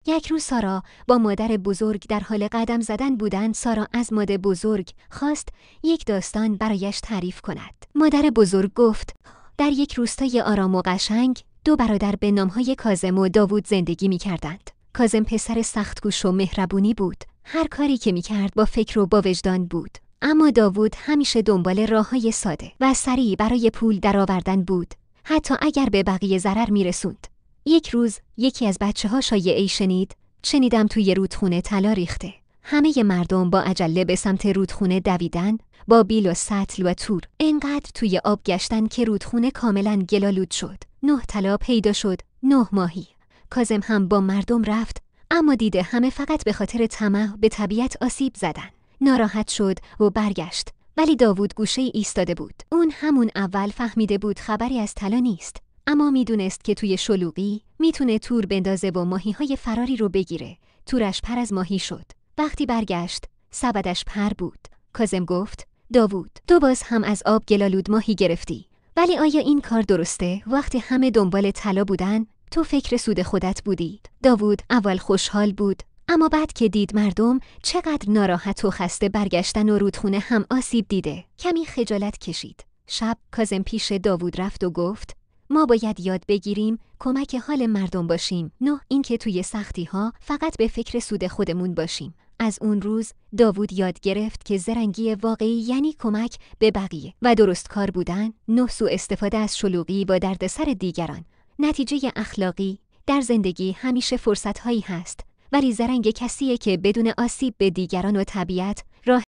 یک روز سارا با مادر بزرگ در حال قدم زدن بودند. سارا از مادر بزرگ خواست یک داستان برایش تعریف کند. مادر بزرگ گفت: در یک روستای آرام و قشنگ 2 برادر به نامهای کاظم و داوود زندگی می‌کردند. کاظم پسر سخت‌کوش و مهربونی بود. هر کاری که می‌کرد با فکر و با وجدان بود. اما داوود همیشه دنبال راه‌های ساده و سریع برای پول درآوردن بود، حتی اگر به بقیه ضرر می‌رسوند. یک روز یکی از بچه‌ها شایعه‌ای شنیدم توی رودخونه طلا ریخته. همه مردم با عجله به سمت رودخونه دویدن، با بیل و سطل و تور انقدر توی آب گشتن که رودخونه کاملاً گلالود شد. 9 طلا پیدا شد، 9 ماهی. کاظم هم با مردم رفت، اما دیده همه فقط به خاطر طمع به طبیعت آسیب زدن. ناراحت شد و برگشت، ولی داوود گوشه ایستاده بود. اون همون اول فهمیده بود خبری از طلا نیست، اما میدونست که توی شلوغی میتونه تور بندازه و ماهی‌های فراری رو بگیره. تورش پر از ماهی شد. وقتی برگشت، سبدش پر بود. کاظم گفت: داوود، تو باز هم از آب گلالود ماهی گرفتی. ولی آیا این کار درسته؟ وقتی همه دنبال طلا بودن، تو فکر سود خودت بودی. داوود اول خوشحال بود، اما بعد که دید مردم چقدر ناراحت و خسته برگشتن و رودخونه هم آسیب دیده، کمی خجالت کشید. شب کاظم پیش داوود رفت و گفت: ما باید یاد بگیریم کمک حال مردم باشیم، نه اینکه توی سختی‌ها فقط به فکر سود خودمون باشیم. از اون روز داوود یاد گرفت که زرنگی واقعی یعنی کمک به بقیه و درست کار بودن، نه سوء استفاده از شلوغی و دردسر دیگران. نتیجه اخلاقی در زندگی همیشه فرصت‌هایی هست، ولی زرنگ کسیه که بدون آسیب به دیگران و طبیعت راه